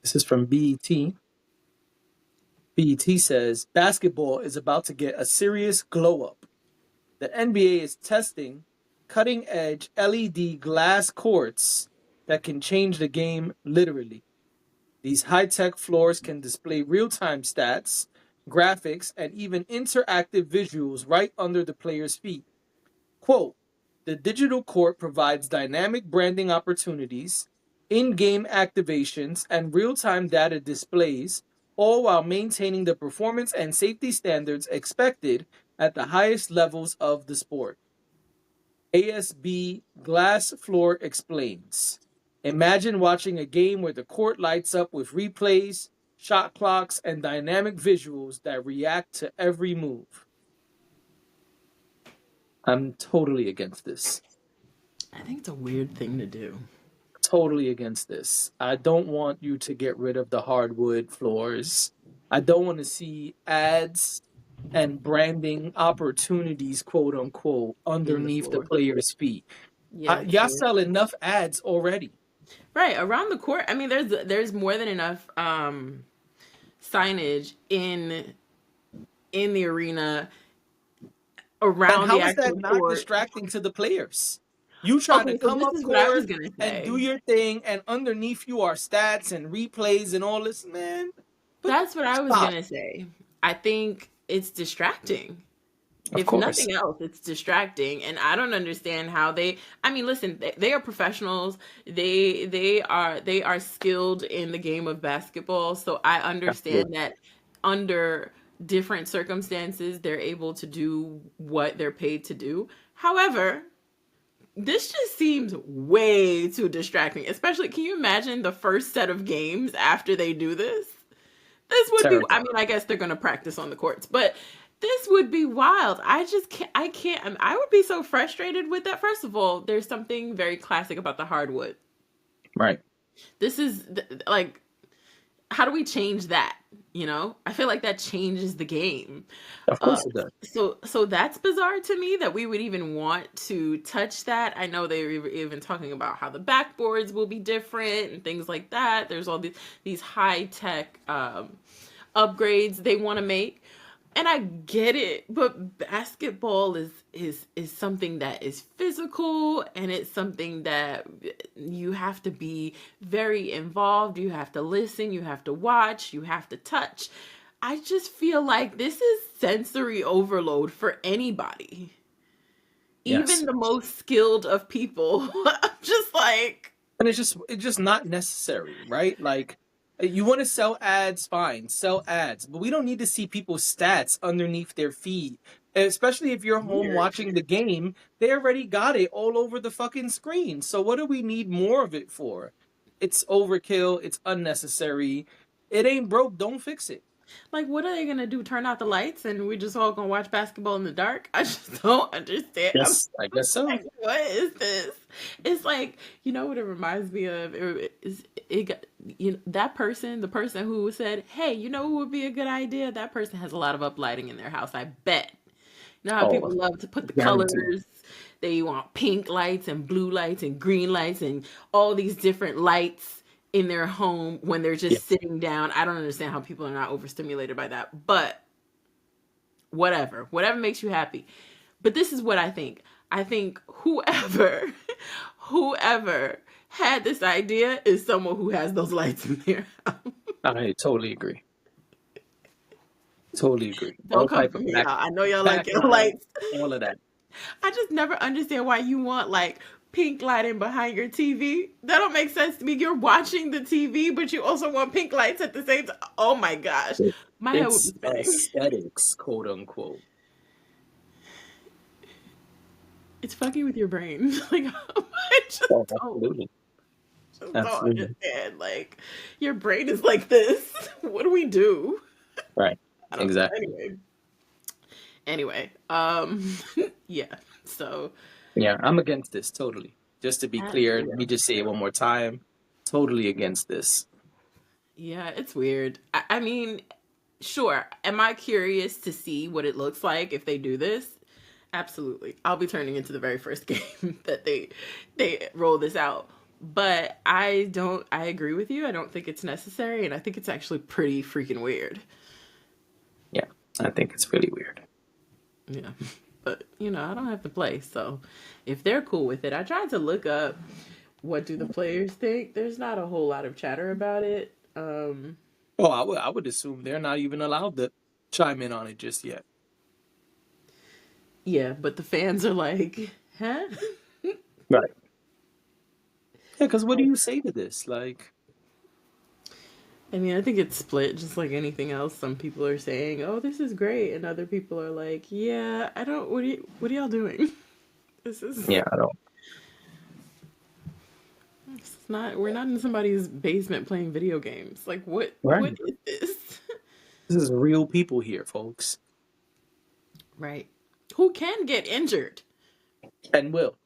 This is from BET. BET says basketball is about to get a serious glow up. The NBA is testing cutting edge LED glass courts that can change the game literally. These high tech floors can display real time stats, graphics, and even interactive visuals right under the player's feet. Quote, the digital court provides dynamic branding opportunities, in game activations, and real time data displays, all while maintaining the performance and safety standards expected at the highest levels of the sport. ASB Glass Floor explains. Imagine watching a game where the court lights up with replays, shot clocks, and dynamic visuals that react to every move. I'm totally against this. I think it's a weird thing to do. Totally against this. I don't want you to get rid of the hardwood floors. I don't want to see ads and branding opportunities, quote unquote, In the underneath the floor. players' feet. Yeah, Y'all sure. sell enough ads already. Right, around the court. I mean, there's more than enough signage in the arena And around the how is that actual not court. distracting to the players? You trying to Okay, so come this up is what I was court gonna and do say. your thing, and underneath you are stats and replays and all this, man. But That's what I was stop. gonna say. I think it's distracting. Of If course. nothing else, it's distracting, and I don't understand how they. I mean, listen, they are professionals. They are skilled in the game of basketball, so I Absolutely. understand that under different circumstances, they're able to do what they're paid to do. However, this just seems way too distracting. Especially, can you imagine the first set of games after they do this? This would be, I Terrible. mean, I guess they're going to practice on the courts, but this would be wild. I just can't, I can't, I would be so frustrated with that. First of all, there's something very classic about the hardwood. Right. This is like, how do we change that? You know, I feel like that changes the game. Of Uh, course it does. so that's bizarre to me that we would even want to touch that. I know they were even talking about how the backboards will be different and things like that. There's all these high tech upgrades they want to make, and I get it, but basketball is something that is physical, and it's something that you have to be very involved, you have to listen, you have to watch, you have to touch. I just feel like this is sensory overload for anybody, Yes. even the most skilled of people. I'm just like, And it's just not necessary, right? Like you want to sell ads, fine, sell ads, but we don't need to see people's stats underneath their feed. Especially if you're home weird. watching the game, they already got it all over the fucking screen. So what do we need more of it for? It's overkill, it's unnecessary. It ain't broke, don't fix it. Like, what are they gonna do? Turn out the lights and we just all gonna watch basketball in the dark? I just don't understand. I'm Yes, I guess so. like, what is this? It's like, you know what it reminds me of? That person, the person who said, "Hey, you know what would be a good idea?" That person has a lot of uplighting in their house. I bet. You know how Oh, people love to put the guaranteed. colors. They want pink lights and blue lights and green lights and all these different lights in their home when they're Yeah. just sitting down. I don't understand how people are not overstimulated by that. But whatever makes you happy. But this is what I think. I think whoever whoever had this idea is someone who has those lights in their house. I totally agree. Totally agree. Don't All come type for of me, y'all. I know y'all like your background, lights. all of that. I just never understand why you want like pink lighting behind your TV. That don't make sense to me. You're watching the TV, but you also want pink lights at the same time. Oh my gosh. My head would be It's spinning. aesthetics, quote unquote. It's fucking with your brain. Like I just Oh, don't absolutely. just don't Absolutely. understand. Like your brain is like this. What do we do? Right. I don't know. Exactly. Anyway, yeah. So Yeah, I'm against this totally. Just to be clear, let yeah. me just say it one more time. Totally against this. Yeah, it's weird. I mean, sure. Am I curious to see what it looks like if they do this? Absolutely. I'll be turning into the very first game that they roll this out. But I agree with you. I don't think it's necessary, and I think it's actually pretty freaking weird. Yeah, I think it's really weird. Yeah. But, I don't have to play, so if they're cool with it, I tried to look up what do the players think. There's not a whole lot of chatter about it. Oh, I would assume they're not even allowed to chime in on it just yet. Yeah, but the fans are like, huh? Right. Yeah, because what do you say to this? Like, I mean, I think it's split just like anything else. Some people are saying, "Oh, this is great," and other people are like, "Yeah, I don't. What are y'all doing? This is yeah, I don't. it's not. We're not in somebody's basement playing video games. Like, what? Right. What is this?" This is real people here, folks, Right? Who can get injured? and will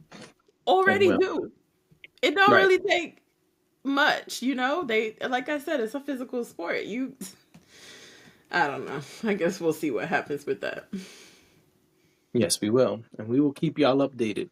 and Already will. do. It don't Right. really take much, They, like I said, it's a physical sport. I don't know. I guess we'll see what happens with that. Yes, we will, and we will keep y'all updated.